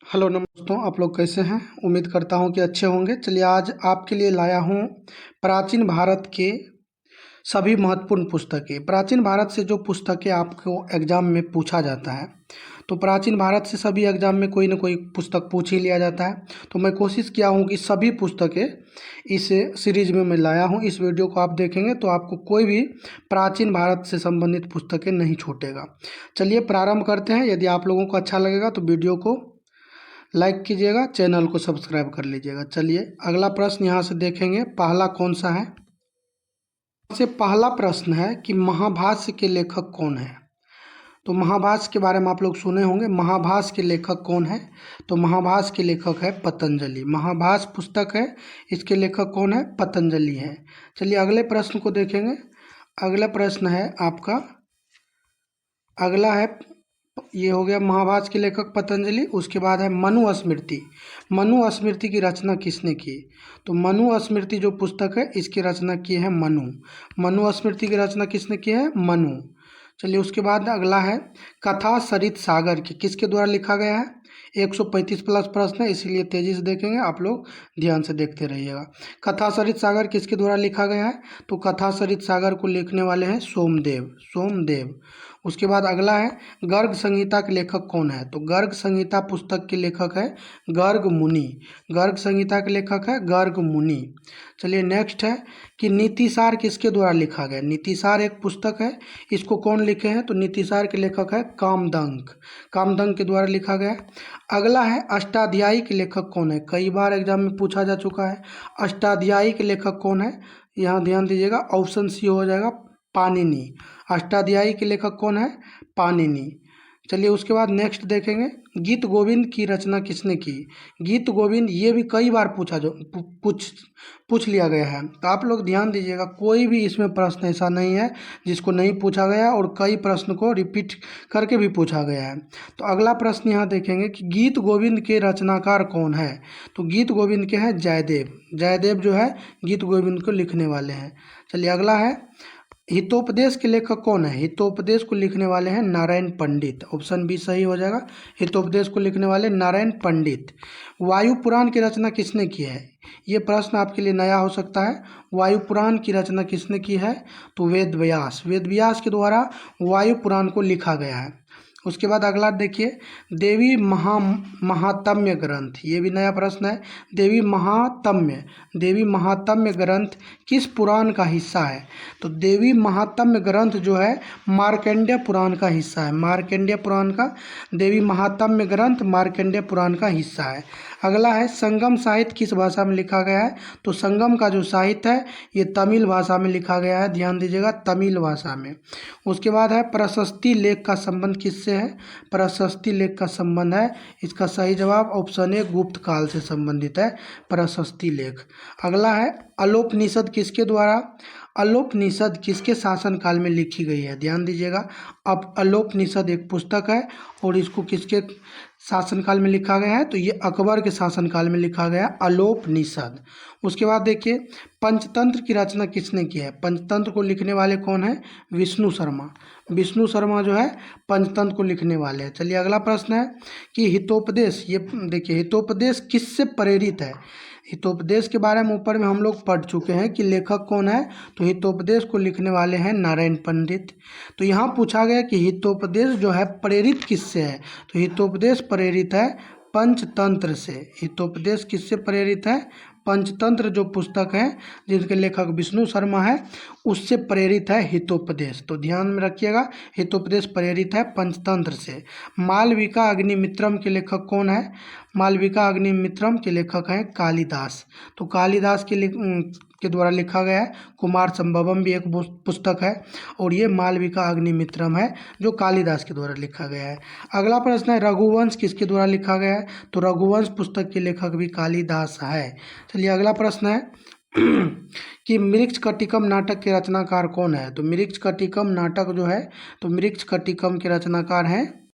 Hello दोस्तों, आप लोग कैसे हैं? उम्मीद करता हूं कि अच्छे होंगे। चलिए आज आपके लिए लाया हूं प्राचीन भारत के सभी महत्वपूर्ण पुस्तकें। प्राचीन भारत से जो पुस्तकें आपको एग्जाम में पूछा जाता है, तो प्राचीन भारत से सभी एग्जाम में कोई ना कोई पुस्तक पूछ ही लिया जाता है। तो मैं कोशिश किया हूं कि सभी पुस्तकें इस सीरीज में मैं लाया हूं। इस वीडियो को आप देखेंगे तो आपको कोई भी प्राचीन भारत से संबंधित पुस्तकें नहीं छूटेगा। चलिए प्रारंभ करते हैं। यदि आप लोगों को अच्छा लगेगा तो वीडियो को लाइक कीजिएगा, चैनल को सब्सक्राइब कर लीजिएगा। चलिए अगला प्रश्न यहाँ से देखेंगे, पहला कौन सा है। से पहला प्रश्न है कि महाभाष्य के लेखक कौन है। तो महाभाष्य के बारे में आप लोग सुने होंगे। महाभाष्य के लेखक कौन है? तो महाभाष्य के लेखक है पतंजलि। महाभाष्य पुस्तक है, इसके लेखक कौन है? पतंजलि है। चलिए अगले प्रश्न को देखेंगे। अगला प्रश्न है आपका, अगला है, ये हो गया महाभाष्य के लेखक पतंजलि। उसके बाद है मनुस्मृति। मनुस्मृति की रचना किसने की? तो मनुस्मृति जो पुस्तक है इसकी रचना की है मनु। मनुस्मृति की रचना किसने की है? मनु। चलिए उसके बाद अगला है कथा सरित सागर की किसके द्वारा लिखा गया है? 135 प्लस प्रश्न है, इसीलिए तेजी से देखेंगे, आप लोग ध्यान से देखते रहिएगा। कथा सरित सागर किसके द्वारा लिखा गया है? तो कथा सरित सागर को लिखने वाले हैं सोमदेव। सोमदेव। उसके बाद अगला है गर्ग संहिता के लेखक कौन है? तो गर्ग संहिता पुस्तक के लेखक है गर्ग मुनि। गर्ग संहिता के लेखक है गर्ग मुनि। चलिए नेक्स्ट है कि नीतिसार किसके द्वारा लिखा गया? नीतिसार एक पुस्तक है, इसको कौन लिखे हैं? तो नीतिसार के लेखक है कामदंक। कामदंक के द्वारा लिखा गया है। अगला है अष्टाध्यायी के लेखक कौन है? कई बार एग्जाम में पूछा जा चुका है। अष्टाध्यायी के लेखक कौन है? यहाँ ध्यान दीजिएगा, ऑप्शन सी हो जाएगा पाणिनि। अष्टाध्यायी के लेखक कौन है? पाणिनि। चलिए उसके बाद नेक्स्ट देखेंगे गीत गोविंद की रचना किसने की? गीत गोविंद ये भी कई बार पूछ लिया गया है, तो आप लोग ध्यान दीजिएगा, कोई भी इसमें प्रश्न ऐसा नहीं है जिसको नहीं पूछा गया, और कई प्रश्न को रिपीट करके भी पूछा गया है। तो अगला प्रश्न यहाँ देखेंगे कि गीत गोविंद के रचनाकार कौन है? तो गीत गोविंद के हैं जयदेव। जयदेव जो है गीत गोविंद को लिखने वाले हैं। चलिए अगला है हितोपदेश के लेखक कौन है? हितोपदेश को लिखने वाले हैं नारायण पंडित। ऑप्शन बी सही हो जाएगा, हितोपदेश को लिखने वाले नारायण पंडित। वायु पुराण की रचना किसने की है? ये प्रश्न आपके लिए नया हो सकता है। वायु पुराण की रचना किसने की है? तो वेद व्यास। वेद व्यास के द्वारा वायु पुराण को लिखा गया है। उसके बाद अगला देखिए देवी महात्म्य ग्रंथ, ये भी नया प्रश्न है। देवी महात्म्य ग्रंथ किस पुराण का हिस्सा है? तो देवी महात्म्य ग्रंथ जो है मार्कंडेय पुराण का हिस्सा है। मार्कंडेय पुराण का देवी महात्म्य ग्रंथ मार्कंडेय पुराण का हिस्सा है। अगला है संगम साहित्य किस भाषा में लिखा गया है? तो संगम का जो साहित्य है ये तमिल भाषा में लिखा गया है, ध्यान दीजिएगा, तमिल भाषा में। उसके बाद है प्रशस्ति लेख का संबंध किससे है? प्रशस्ति लेख का संबंध है, इसका सही जवाब ऑप्शन ए गुप्त काल से संबंधित है प्रशस्ति लेख। अगला है अलोपनिषद किसके द्वारा? अलोपनिषद किसके शासनकाल में लिखी गई है? ध्यान दीजिएगा, अब अलोपनिषद एक पुस्तक है और इसको किसके शासनकाल में लिखा गया है? तो ये अकबर के शासनकाल में लिखा गया अलोपनिषद। उसके बाद देखिए पंचतंत्र की रचना किसने की है? पंचतंत्र को लिखने वाले कौन है? विष्णु शर्मा। विष्णु शर्मा जो है पंचतंत्र को लिखने वाले हैं। चलिए अगला प्रश्न है कि हितोपदेश, ये देखिए हितोपदेश किससे प्रेरित है? हितोपदेश के बारे में ऊपर में हम लोग पढ़ चुके हैं कि लेखक कौन है। तो हितोपदेश को लिखने वाले हैं नारायण पंडित। तो यहाँ पूछा गया कि हितोपदेश जो है प्रेरित किससे है? तो हितोपदेश प्रेरित है पंचतंत्र से। हितोपदेश किससे प्रेरित है? पंचतंत्र जो पुस्तक है जिसके लेखक विष्णु शर्मा है उससे प्रेरित है हितोपदेश। तो ध्यान में रखिएगा, हितोपदेश प्रेरित है पंचतंत्र से। मालविका अग्निमित्रम के लेखक कौन है? मालविका अग्निमित्रम के लेखक हैं कालिदास। तो कालिदास के द्वारा लिखा गया है। कुमार संभवम भी एक पुस्तक है, और ये मालविका अग्निमित्रम है जो कालिदास के द्वारा लिखा गया है। अगला प्रश्न है रघुवंश किसके द्वारा लिखा गया है? तो रघुवंश पुस्तक के लेखक भी कालिदास है। चलिए अगला प्रश्न है कि मृच्छकटिकम नाटक के रचनाकार कौन है? तो मृच्छकटिकम नाटक जो है, तो मृच्छकटिकम के रचनाकार हैं।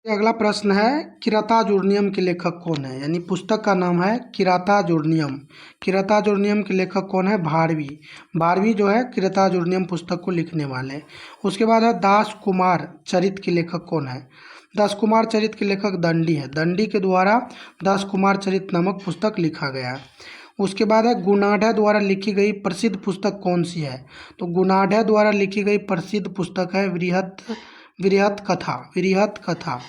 अगला प्रश्न है किरातार्जुनीयम के लेखक कौन है? यानी पुस्तक का नाम है किरातार्जुनीयम। किरातार्जुनीयम के लेखक कौन है? भारवी। भारवी जो है किरातार्जुनीयम पुस्तक को लिखने वाले हैं। उसके बाद है दास कुमार चरित के लेखक कौन है? दस कुमार चरित के लेखक दंडी है। दंडी के द्वारा दस कुमार चरित नामक पुस्तक लिखा गया है। उसके बाद है गुणाढ्य द्वारा लिखी गई प्रसिद्ध पुस्तक कौन सी है? तो गुणाढ्य द्वारा लिखी गई प्रसिद्ध पुस्तक है वृहत कथा।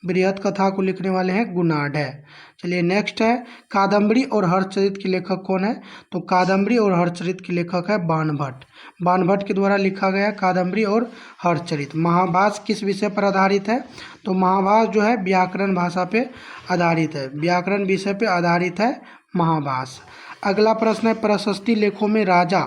वृहत कथा को लिखने वाले हैं गुणाढ्य। चलिए नेक्स्ट है कादम्बरी और हर्षचरित के लेखक कौन है? तो कादम्बरी और हर्षचरित के लेखक है बाणभट्ट। बाणभट्ट के द्वारा लिखा गया कादम्बरी और हर्षचरित। महाभाष्य किस विषय पर आधारित है? तो महाभाष्य जो है व्याकरण भाषा पे आधारित है, व्याकरण विषय पे आधारित है महाभाष्य। अगला प्रश्न है प्रशस्ति लेखों में राजा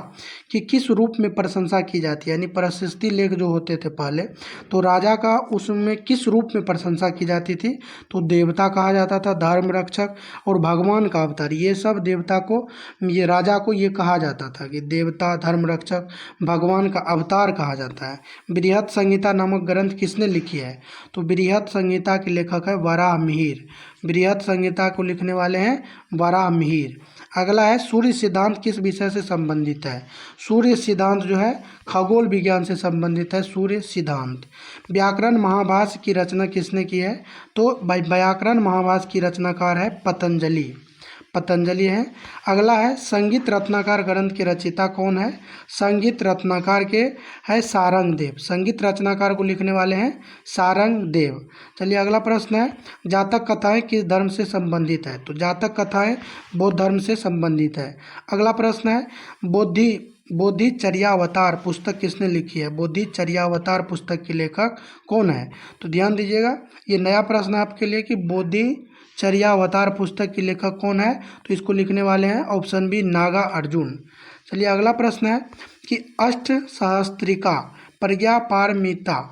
की किस रूप में प्रशंसा की जाती है? यानी प्रशस्ति लेख जो होते थे पहले, तो राजा का उसमें किस रूप में प्रशंसा की जाती थी? तो देवता कहा जाता था, धर्म रक्षक और भगवान का अवतार, ये सब देवता को, ये राजा को ये कहा जाता था कि देवता, धर्म रक्षक, भगवान का अवतार कहा जाता है। बृहत संहिता नामक ग्रंथ किसने लिखी है? तो बृहत संहिता के लेखक है वराहमिहिर। बृहत संहिता को लिखने वाले हैं वराहमिहिर। अगला है सूर्य सिद्धांत किस विषय से संबंधित है? सूर्य सिद्धांत जो है खगोल विज्ञान से संबंधित है सूर्य सिद्धांत। व्याकरण महाभाष्य की रचना किसने की है? तो व्याकरण महाभाष्य की रचनाकार है पतंजलि है। अगला है संगीत रत्नाकर ग्रंथ के रचयिता कौन है? संगीत रत्नाकर के है सारंगदेव। संगीत रचनाकार को लिखने वाले हैं सारंगदेव। चलिए अगला प्रश्न है जातक कथाएं किस धर्म से संबंधित है? तो जातक कथाएं बौद्ध धर्म से संबंधित है। अगला प्रश्न है बोधिचर्यावतार पुस्तक किसने लिखी है? बोधिचर्यावतार पुस्तक के लेखक कौन है? तो ध्यान दीजिएगा, ये नया प्रश्न है आपके लिए कि बोधिचर्यावतार पुस्तक के लेखक कौन है? तो इसको लिखने वाले हैं ऑप्शन बी नागा अर्जुन। चलिए अगला प्रश्न है कि अष्टसहस्त्रिका प्रज्ञापारमिता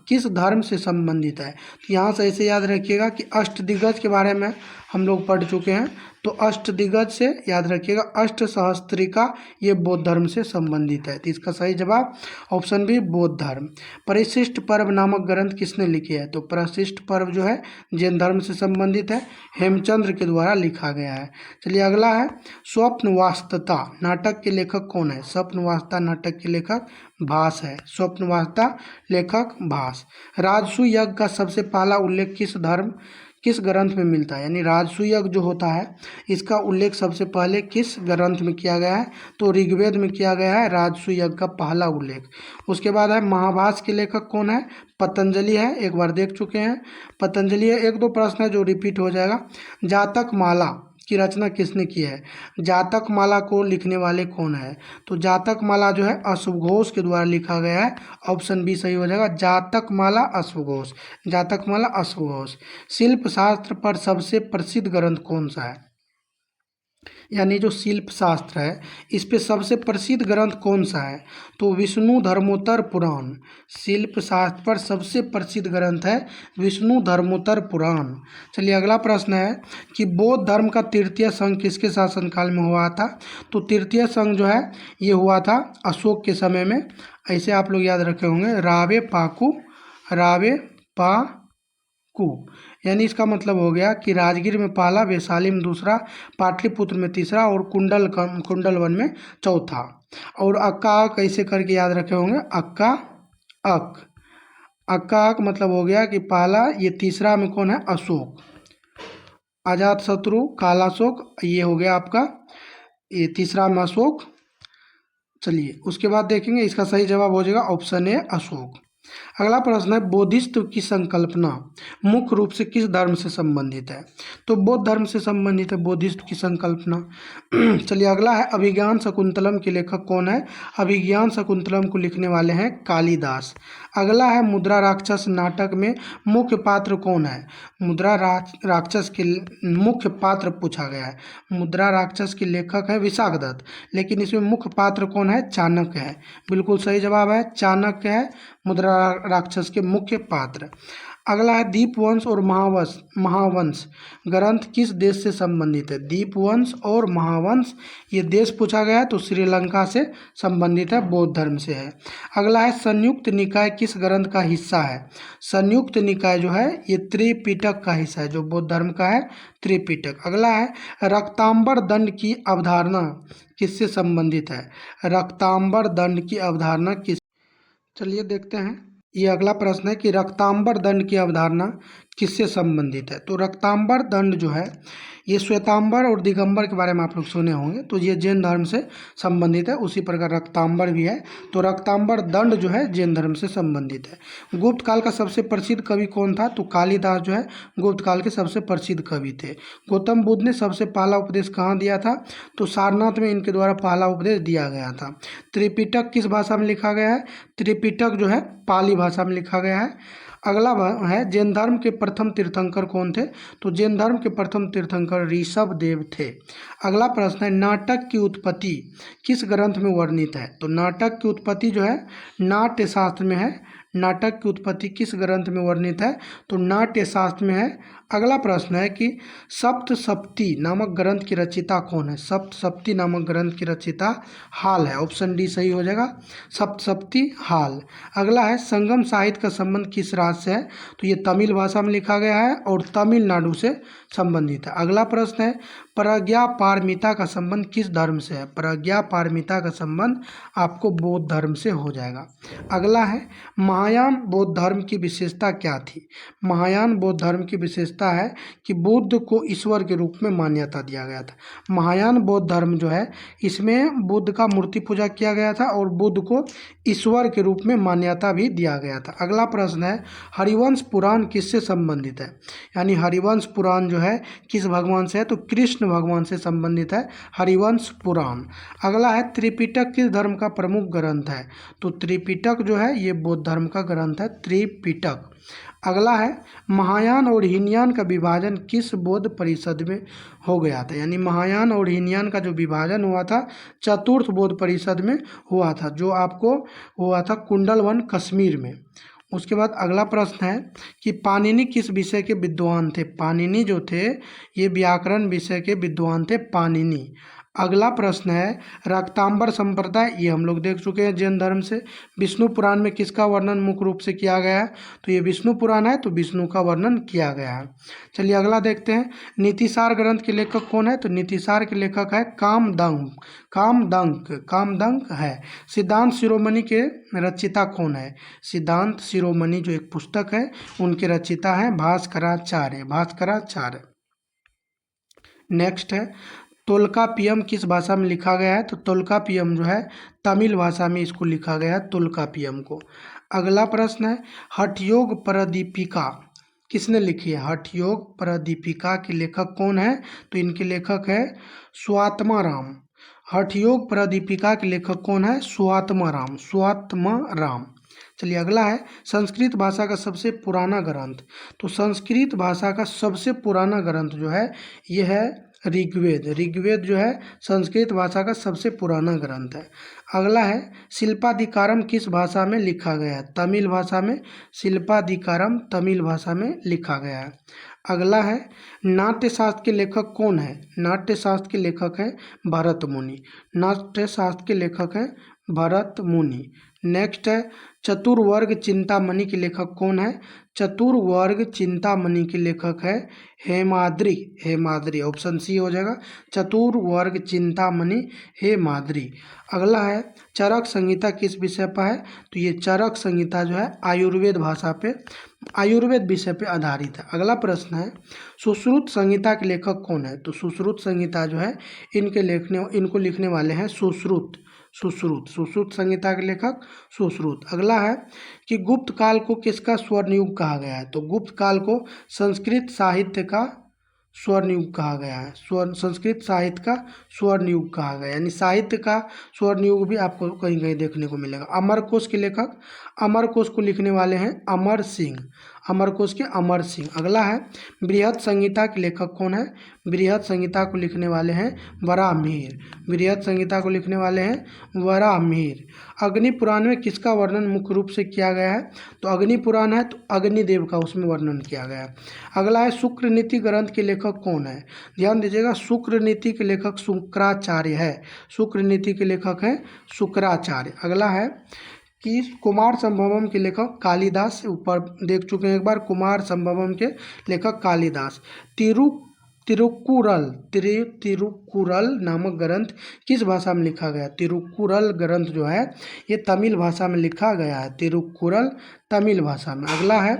किस धर्म से संबंधित है? तो यहाँ से ऐसे याद रखिएगा कि अष्टदिग्गज के बारे में हम लोग पढ़ चुके हैं, तो अष्टदिग्गज से याद रखिएगा। अष्टसहस्त्रिका ये बौद्ध धर्म से संबंधित है, तो इसका सही जवाब ऑप्शन बी बौद्ध धर्म। परिशिष्ट पर्व नामक ग्रंथ किसने लिखे है? तो परिशिष्ट पर्व जो है जैन धर्म से संबंधित है, हेमचंद्र के द्वारा लिखा गया है। चलिए अगला है स्वप्नवास्तता नाटक के लेखक कौन है? स्वप्नवास्तता नाटक के लेखक भास है। स्वप्नवास्तता लेखक भास। राजसु यज्ञ का सबसे पहला उल्लेख किस ग्रंथ में मिलता है? यानी राजसु यज्ञ जो होता है इसका उल्लेख सबसे पहले किस ग्रंथ में किया गया है? तो ऋग्वेद में किया गया है राजसु यज्ञ का पहला उल्लेख। उसके बाद है महाभाष्य के लेखक कौन है? पतंजलि है, एक बार देख चुके हैं पतंजलि है। एक दो प्रश्न है जो रिपीट हो जाएगा। जातक माला की रचना किसने की है? जातक माला को लिखने वाले कौन है? तो जातक माला जो है अश्वघोष के द्वारा लिखा गया है, ऑप्शन बी सही हो जाएगा, जातक माला अश्वघोष। जातक माला अश्वघोष। शिल्प शास्त्र पर सबसे प्रसिद्ध ग्रंथ कौन सा है? यानी जो शिल्प शास्त्र है इस पे सबसे प्रसिद्ध ग्रंथ कौन सा है? तो विष्णु धर्मोत्तर पुराण। शिल्प शास्त्र पर सबसे प्रसिद्ध ग्रंथ है विष्णु धर्मोत्तर पुराण। चलिए अगला प्रश्न है कि बौद्ध धर्म का तृतीय संघ किसके शासनकाल में हुआ था? तो तृतीय संघ जो है ये हुआ था अशोक के समय में। ऐसे आप लोग याद रखे होंगे रावे पाकू, यानी इसका मतलब हो गया कि राजगीर में पहला, वैशाली में दूसरा, पाटलिपुत्र में तीसरा और कुंडलवन में चौथा। और अक्का कैसे करके याद रखे होंगे, अक्का अक मतलब हो गया कि पहला, ये तीसरा में कौन है? अशोक, अजात शत्रु, कालाशोक, ये हो गया आपका ये तीसरा में अशोक। चलिए उसके बाद देखेंगे इसका सही जवाब हो जाएगा ऑप्शन ए अशोक। अगला प्रश्न है बोधिसत्व की संकल्पना मुख्य रूप से किस धर्म से संबंधित है? तो बौद्ध धर्म से संबंधित है बोधिसत्व की संकल्पना। चलिए अगला है अभिज्ञान शकुंतलम के लेखक कौन है? अभिज्ञान शकुंतलम को लिखने वाले हैं कालिदास। अगला है मुद्रा राक्षस नाटक में मुख्य पात्र कौन है? मुद्रा राक्षस के मुख्य पात्र पूछा गया है। मुद्रा राक्षस के लेखक है विशाखदत्त, लेकिन इसमें मुख्य पात्र कौन है? चाणक्य है। बिल्कुल सही जवाब है चाणक्य है मुद्रा राक्षस के मुख्य पात्र। अगला है दीपवंश और महावंश ग्रंथ किस देश से संबंधित है? दीपवंश और महावंश ये देश पूछा गया है, तो श्रीलंका से संबंधित है, बौद्ध धर्म से है। अगला है संयुक्त निकाय किस ग्रंथ का हिस्सा है? संयुक्त निकाय जो है ये त्रिपिटक का हिस्सा है, जो बौद्ध धर्म का है त्रिपिटक। अगला है रक्तांबर दंड की अवधारणा किससे संबंधित है? रक्तांबर दंड की अवधारणा किस चलिए देखते हैं। ये अगला प्रश्न है कि रक्तांबर दंड की अवधारणा किससे संबंधित है। तो रक्तांबर दंड जो है ये श्वेतांबर और दिगंबर के बारे में आप लोग सुने होंगे, तो ये जैन धर्म से संबंधित है। उसी प्रकार रक्तांबर भी है, तो रक्तांबर दंड जो है जैन धर्म से संबंधित है। गुप्त काल का सबसे प्रसिद्ध कवि कौन था। तो कालिदास जो है गुप्त काल के सबसे प्रसिद्ध कवि थे। गौतम बुद्ध ने सबसे पहला उपदेश कहाँ दिया था। तो सारनाथ में इनके द्वारा पहला उपदेश दिया गया था। त्रिपिटक किस भाषा में लिखा गया है। त्रिपिटक जो है पाली भाषा में लिखा गया है। अगला है जैन धर्म के प्रथम तीर्थंकर कौन थे। तो जैन धर्म के प्रथम तीर्थंकर ऋषभ देव थे। अगला प्रश्न है नाटक की उत्पत्ति किस ग्रंथ में वर्णित है। तो नाटक की उत्पत्ति जो है नाट्य शास्त्र में है। नाटक की उत्पत्ति किस ग्रंथ में वर्णित है। तो नाट्य शास्त्र में है। अगला प्रश्न है कि सप्तसप्ती नामक ग्रंथ की रचयिता कौन है। सप्तसप्ती नामक ग्रंथ की रचयिता हाल है। ऑप्शन डी सही हो जाएगा, सप्तसप्ती हाल। अगला है संगम साहित्य का संबंध किस राज्य से है। तो ये तमिल भाषा में लिखा गया है और तमिलनाडु से संबंधित है। अगला प्रश्न है प्रज्ञा पारमिता का संबंध किस धर्म से है। प्रज्ञा पारमिता का संबंध आपको बौद्ध धर्म से हो जाएगा। अगला है महायान बौद्ध धर्म की विशेषता क्या थी। महायान बौद्ध धर्म की विशेषता है कि बुद्ध को ईश्वर के रूप में मान्यता दिया गया था। महायान बौद्ध धर्म जो है इसमें बुद्ध का मूर्ति पूजा किया गया था और बुद्ध को ईश्वर के रूप में मान्यता भी दिया गया था। अगला प्रश्न है हरिवंश पुराण किससे संबंधित है। यानी हरिवंश पुराण जो है किस भगवान से है। तो कृष्ण भगवान से संबंधित है हरिवंश पुराण। अगला है त्रिपिटक किस धर्म का प्रमुख ग्रंथ है। तो त्रिपिटक जो है ये बौद्ध धर्म का ग्रंथ है त्रिपिटक। अगला है महायान और हीनयान का विभाजन किस बौद्ध परिषद में हो गया था। यानी महायान और हीनयान का जो विभाजन हुआ था चतुर्थ बौद्ध परिषद में हुआ था, जो आपको हुआ था कुंडलवन कश्मीर में। उसके बाद अगला प्रश्न है कि पाणिनि किस विषय के विद्वान थे। पाणिनि जो थे ये व्याकरण विषय के विद्वान थे पाणिनि। अगला प्रश्न है रक्तांबर संप्रदाय, ये हम लोग देख चुके हैं जैन धर्म से। विष्णु पुराण में किसका वर्णन मुख्य रूप से किया गया है। तो ये विष्णु पुराण है, तो विष्णु का वर्णन किया गया है। चलिए अगला देखते हैं नीतिसार ग्रंथ के लेखक कौन है। तो नीतिसार के लेखक है कामदंक है। सिद्धांत शिरोमणि के रचयिता कौन है। सिद्धांत शिरोमणि जो एक पुस्तक है उनके रचयिता है भास्कराचार्य। नेक्स्ट है तोल्कापियम किस भाषा में लिखा गया है। तो तोल्कापियम जो है तमिल भाषा में इसको लिखा गया है तोल्कापियम को। अगला प्रश्न है हठयोग परदीपिका किसने लिखी है। हठयोग परदीपिका के लेखक कौन है। तो इनके लेखक है स्वात्माराम। हठयोग परदीपिका के लेखक कौन है। स्वात्माराम। चलिए अगला है संस्कृत भाषा का सबसे पुराना ग्रंथ। तो संस्कृत भाषा का सबसे पुराना ग्रंथ जो है यह है ऋग्वेद। ऋग्वेद जो है संस्कृत भाषा का सबसे पुराना ग्रंथ है। अगला है शिल्पाधिकारम किस भाषा में लिखा गया है। तमिल भाषा में। शिल्पाधिकारम तमिल भाषा में लिखा गया है। अगला है नाट्यशास्त्र के लेखक कौन है। नाट्यशास्त्र के लेखक हैं भरत मुनि। नाट्यशास्त्र के लेखक हैं भरत मुनि। नेक्स्ट है चतुर्वर्ग चिंतामणि के लेखक कौन है। चतुर्वर्ग चिंतामणि के लेखक है हेमाद्रि। ऑप्शन सी हो जाएगा, चतुर्वर्ग चिंतामणि हेमाद्रि। अगला है चरक संहिता किस विषय पर है। तो ये चरक संहिता जो है आयुर्वेद भाषा पे आयुर्वेद विषय पे आधारित है। अगला प्रश्न है सुश्रुत संहिता के लेखक कौन है। तो सुश्रुत संहिता जो है इनको लिखने वाले हैं सुश्रुत संहिता के लेखक सुश्रुत। अगला है कि गुप्त काल को किसका स्वर्ण युग कहा गया है। तो गुप्त काल को संस्कृत साहित्य का स्वर्ण युग कहा गया है। संस्कृत साहित्य का स्वर्ण युग कहा गया है। यानी साहित्य का स्वर्ण युग भी आपको कहीं कहीं देखने को मिलेगा। अमरकोश के लेखक अमरकोश को लिखने वाले हैं अमर सिंह। अमरकोश के अमर सिंह। अगला है बृहत संहिता के लेखक कौन है। बृहत संहिता को लिखने वाले हैं वराहमिहिर। बृहत संहिता को लिखने वाले हैं वराहमिहिर। अग्नि पुराण में किसका वर्णन मुख्य रूप से किया गया है। तो अग्नि पुराण है तो अग्निदेव का उसमें वर्णन किया गया है। अगला है शुक्र नीति ग्रंथ के लेखक कौन है। ध्यान दीजिएगा शुक्र नीति के लेखक शुक्राचार्य है। शुक्र नीति के लेखक हैं शुक्राचार्य। अगला है कि कुमार संभवम के लेखक कालिदास। ऊपर देख चुके हैं एक बार, कुमार संभवम के लेखक कालिदास। तिरुक्कुरल नामक ग्रंथ किस भाषा में लिखा गया? तिरुक्कुरल ग्रंथ जो है ये तमिल भाषा में लिखा गया है। तिरुक्कुरल तमिल भाषा में। अगला है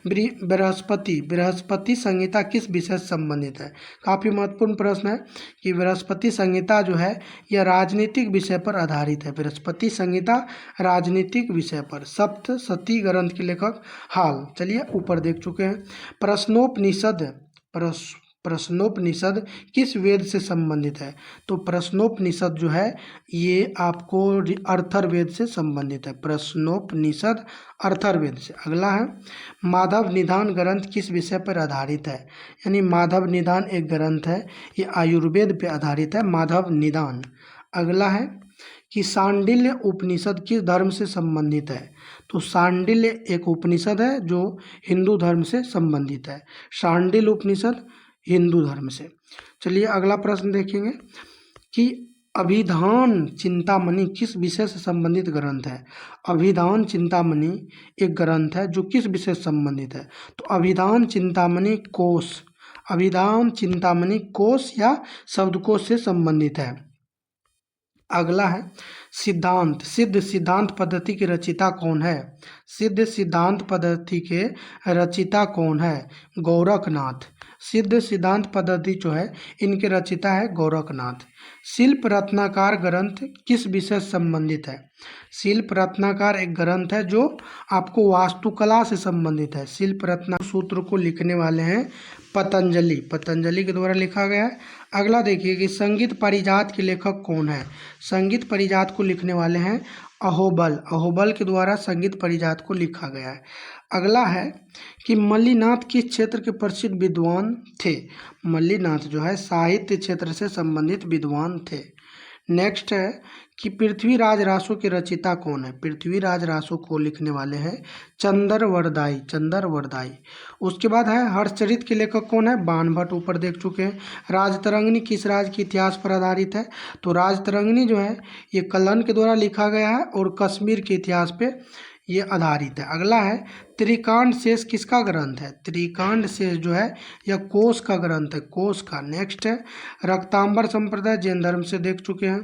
बृहस्पति संहिता किस विषय से संबंधित है? काफ़ी महत्वपूर्ण प्रश्न है कि बृहस्पति संहिता जो है यह राजनीतिक विषय पर आधारित है। बृहस्पति संहिता राजनीतिक विषय पर। सप्तशती ग्रंथ के लेखक हाल। चलिए ऊपर देख चुके हैं। प्रश्नोपनिषद किस वेद से संबंधित है? तो प्रश्नोपनिषद जो है ये आपको अर्थर्वेद से संबंधित है। प्रश्नोपनिषद अर्थर्वेद से। अगला है माधव निदान ग्रंथ किस विषय पर आधारित है? यानी माधव निदान एक ग्रंथ है, ये आयुर्वेद पे आधारित है, माधव निदान। अगला है कि सांडिल्य उपनिषद किस धर्म से संबंधित है? तो सांडिल्य एक उपनिषद है जो हिंदू धर्म से संबंधित है। सांडिल्य उपनिषद हिंदू धर्म से। चलिए अगला प्रश्न देखेंगे कि अभिधान चिंतामणि किस विषय से संबंधित ग्रंथ है? अभिधान चिंतामणि एक ग्रंथ है जो किस विषय से संबंधित है? तो अभिधान चिंतामणि कोश या शब्दकोश से संबंधित है। अगला है सिद्ध सिद्धांत पद्धति के रचिता कौन है? सिद्ध सिद्धांत पद्धति के रचिता कौन है? गोरखनाथ। सिद्ध सिद्धांत पद्धति जो है इनके रचिता है गोरखनाथ। शिल्प रत्नाकर ग्रंथ किस विषय से संबंधित है? शिल्प रत्नाकर एक ग्रंथ है जो आपको वास्तुकला से संबंधित है। शिल्प रत्न सूत्र को लिखने वाले हैं पतंजलि के द्वारा लिखा गया है। अगला देखिए कि संगीत परिजात के लेखक कौन है? संगीत परिजात को लिखने वाले हैं अहोबल के द्वारा संगीत परिजात को लिखा गया है। अगला है कि मल्लिनाथ किस क्षेत्र के प्रसिद्ध विद्वान थे? मल्लिनाथ जो है साहित्य क्षेत्र से संबंधित विद्वान थे। नेक्स्ट है कि पृथ्वीराज रासो के रचिता कौन है? पृथ्वीराज रासो को लिखने वाले हैं चंदरवरदाई। उसके बाद है हर्षचरित के लेखक कौन है? बाणभट्ट। ऊपर देख चुके हैं। राजतरंगिणी किस राज्य के इतिहास पर आधारित है? तो राजतरंगिणी जो है ये कल्हण के द्वारा लिखा गया है और कश्मीर के इतिहास पे ये आधारित है। अगला है त्रिकांड शेष किसका ग्रंथ है? त्रिकांड शेष जो है यह कोश का ग्रंथ है, कोश का। नेक्स्ट है रक्तांबर संप्रदाय जैन धर्म से देख चुके हैं।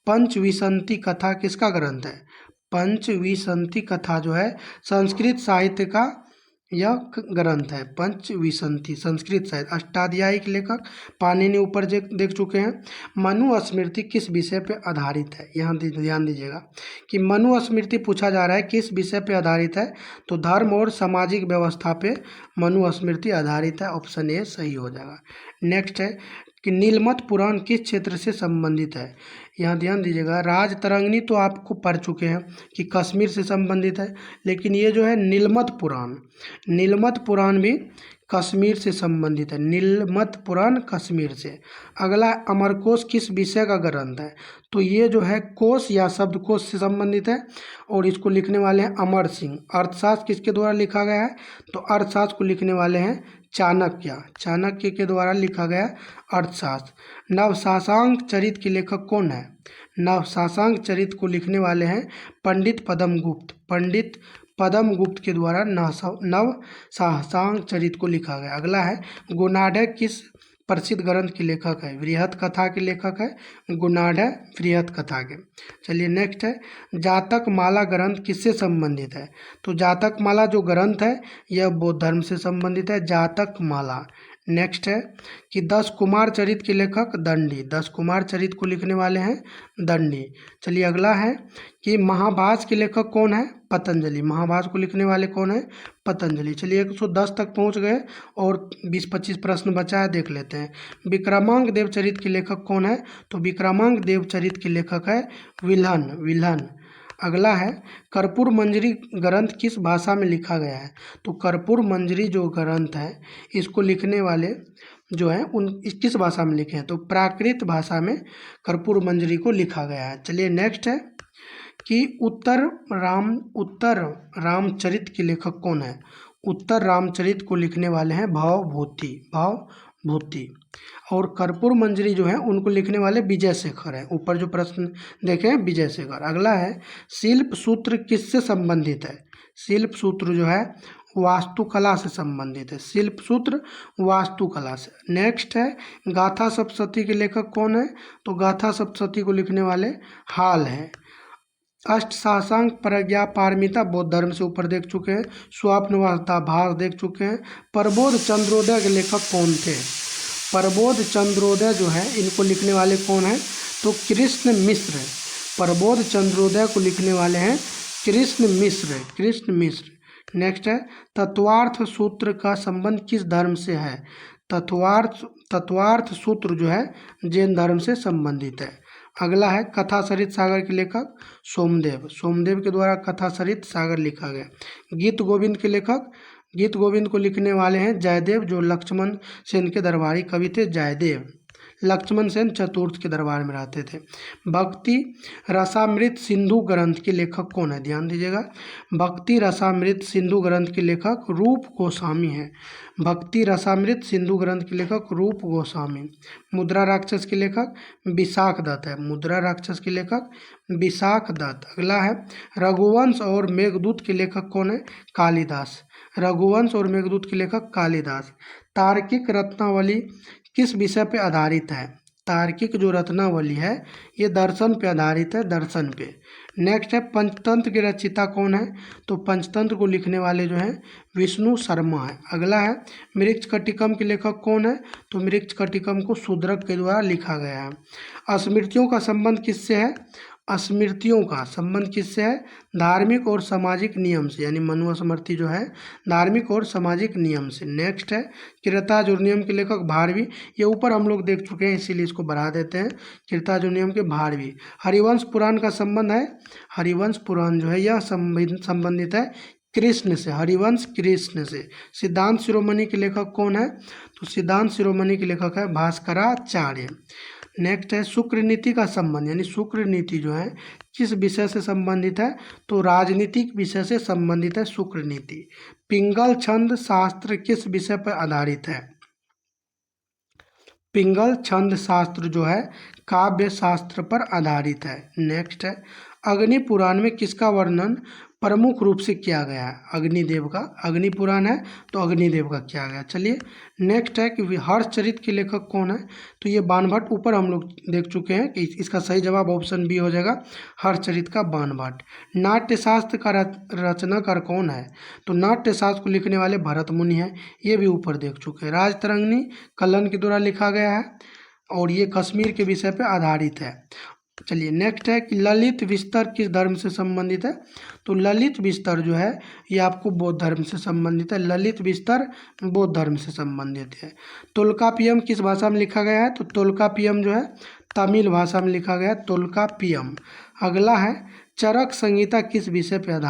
पंचविंशति कथा किसका ग्रंथ है? पंचविंशति कथा जो है संस्कृत साहित्य का यह ग्रंथ है। पंचविंशति संस्कृत साहित्य। अष्टाध्यायी के लेखक पाणिनि ऊपर देख चुके हैं। मनुस्मृति किस विषय पे आधारित है? यहाँ ध्यान दीजिएगा कि मनुस्मृति पूछा जा रहा है किस विषय पे आधारित है? तो धर्म और सामाजिक व्यवस्था पे मनुस्मृति आधारित है। ऑप्शन ए सही हो जाएगा। नेक्स्ट है कि नीलमत पुराण किस क्षेत्र से संबंधित है? यहाँ ध्यान दीजिएगा। राजतरंगिणी तो आपको पढ़ चुके हैं कि कश्मीर से संबंधित है, लेकिन ये जो है नीलमत पुराण भी कश्मीर से संबंधित है। नीलमत पुराण कश्मीर से। अगला अमरकोश किस विषय का ग्रंथ है? तो ये जो है कोश या शब्दकोश से संबंधित है और इसको लिखने वाले हैं अमर सिंह। अर्थशास्त्र किसके द्वारा लिखा गया है? तो अर्थशास्त्र को लिखने वाले हैं चाणक्य के द्वारा लिखा गया अर्थशास्त्र। नवशासांक चरित के लेखक कौन है? नवशासांक चरित को लिखने वाले हैं पंडित पद्म गुप्त के द्वारा नवशासांक चरित को लिखा गया। अगला है गुणाढ्य किस प्रसिद्ध ग्रंथ के लेखक है? बृहत कथा के लेखक है गुणाढ्य बृहत कथा के। चलिए नेक्स्ट है जातक माला ग्रंथ किससे संबंधित है? तो जातक माला जो ग्रंथ है यह बौद्ध धर्म से संबंधित है, जातक माला। नेक्स्ट है कि 10 कुमार चरित के लेखक दंडी। 10 कुमार चरित को लिखने वाले हैं दंडी। चलिए अगला है कि महाभाष्य के लेखक कौन है? पतंजलि। महाभाष्य को लिखने वाले कौन है? पतंजलि। चलिए 110 तक पहुंच गए और 20-25 प्रश्न बचा है, देख लेते हैं। विक्रमांक देवचरित के लेखक कौन है? तो विक्रमांक देवचरित के लेखक है विल्हन। अगला है कर्पूर मंजरी ग्रंथ किस भाषा में लिखा गया है? तो कर्पूर मंजरी जो ग्रंथ है इसको लिखने वाले जो है किस भाषा में लिखे हैं? तो प्राकृत भाषा में कर्पूर मंजरी को लिखा गया है। चलिए नेक्स्ट है कि उत्तर रामचरित के लेखक कौन है? उत्तर रामचरित को लिखने वाले हैं भवभूति। और कर्पूर मंजरी जो है उनको लिखने वाले विजय शेखर है। ऊपर जो प्रश्न देखें विजय शेखर। अगला है शिल्प सूत्र किससे संबंधित है? शिल्प सूत्र जो है वास्तुकला से संबंधित है, शिल्प सूत्र वास्तुकला से। नेक्स्ट है गाथा सप्तशती के लेखक कौन है? तो गाथा सप्तशती को लिखने वाले हाल हैं। अष्टशांग प्रज्ञा पारमिता बौद्ध धर्म से ऊपर देख चुके हैं। स्वप्नवासता भास देख चुके हैं। प्रबोध चंद्रोदय के लेखक कौन थे? प्रबोध चंद्रोदय जो है इनको लिखने वाले कौन है? तो कृष्ण मिश्र। प्रबोध चंद्रोदय को लिखने वाले हैं कृष्ण मिश्र। नेक्स्ट है तत्वार्थ सूत्र का संबंध किस धर्म से है? तत्वार्थ सूत्र जो है जैन धर्म से संबंधित है। अगला है कथासरित सागर के लेखक सोमदेव के द्वारा कथासरित सागर लिखा गया। गीत गोविंद को लिखने वाले हैं जयदेव, जो लक्ष्मण सेन के दरबारी कवि थे। जयदेव लक्ष्मण सेन चतुर्थ के दरबार में रहते थे। भक्ति रसामृत सिंधु ग्रंथ के लेखक कौन है? ध्यान दीजिएगा, भक्ति रसामृत सिंधु ग्रंथ के लेखक रूप गोस्वामी है। भक्ति रसामृत सिंधु ग्रंथ के लेखक रूप गोस्वामी। मुद्रा राक्षस के लेखक विशाख दत्त है। मुद्रा राक्षस के लेखक विशाख दत्त। अगला है रघुवंश और मेघदूत के लेखक कौन है? कालिदास। रघुवंश और मेघदूत के लेखक कालिदास। तार्किक रत्नावली किस विषय पे आधारित है? तार्किक जो रत्नावली है ये दर्शन पे आधारित है, दर्शन पे। नेक्स्ट है पंचतंत्र के रचयिता कौन है? तो पंचतंत्र को लिखने वाले जो हैं विष्णु शर्मा है। अगला है मृच्छकटिकम के लेखक कौन है? तो मृच्छकटिकम को शूद्रक के द्वारा लिखा गया है। स्मृतियों का संबंध किससे है? स्मृतियों का संबंध किससे है? धार्मिक और सामाजिक नियम से, यानी मनुस्मृति जो है धार्मिक और सामाजिक नियम से। नेक्स्ट है कृतार्जुनीयम के लेखक भारवी। ये ऊपर हम लोग देख चुके हैं इसीलिए इसको बढ़ा देते हैं। कृतार्जुनीयम के भारवी। हरिवंश पुराण का संबंध है। हरिवंश पुराण जो है यह संबंधित है कृष्ण से, हरिवंश कृष्ण से। सिद्धांत शिरोमणि के लेखक कौन है? तो सिद्धांत शिरोमणि के लेखक है भास्कराचार्य। नेक्स्ट है शुक्र नीति का संबंध, यानी शुक्र नीति जो है किस विषय से संबंधित है? तो राजनीतिक विषय से संबंधित है शुक्र नीति। पिंगल छंद शास्त्र किस विषय पर आधारित है? पिंगल छंद शास्त्र जो है काव्य शास्त्र पर आधारित है। नेक्स्ट है अग्नि पुराण में किसका वर्णन प्रमुख रूप से किया गया है? अग्निदेव का। अग्नि पुराण है तो अग्निदेव का किया गया। चलिए नेक्स्ट है कि हर्षचरित के लेखक कौन है? तो ये बाणभट्ट ऊपर हम लोग देख चुके हैं कि इसका सही जवाब ऑप्शन बी हो जाएगा, हर्षचरित का बाणभट्ट। नाट्यशास्त्र का रचनाकार कौन है? तो नाट्यशास्त्र को लिखने वाले भरत मुनि हैं, ये भी ऊपर देख चुके हैं। राजतरंगिणी कल्लन के द्वारा लिखा गया है और ये कश्मीर के विषय पर आधारित है। चलिए नेक्स्ट है कि ललित विस्तर किस धर्म से संबंधित है? तो ललित विस्तर जो है ये आपको बौद्ध धर्म से संबंधित है। ललित विस्तर बौद्ध धर्म से संबंधित है। तोल्कापियम किस भाषा में लिखा गया है? तो तोल्कापियम जो है तमिल भाषा में लिखा गया है, तोल्कापियम। अगला है चरक संहिता किस विषय पर आधारित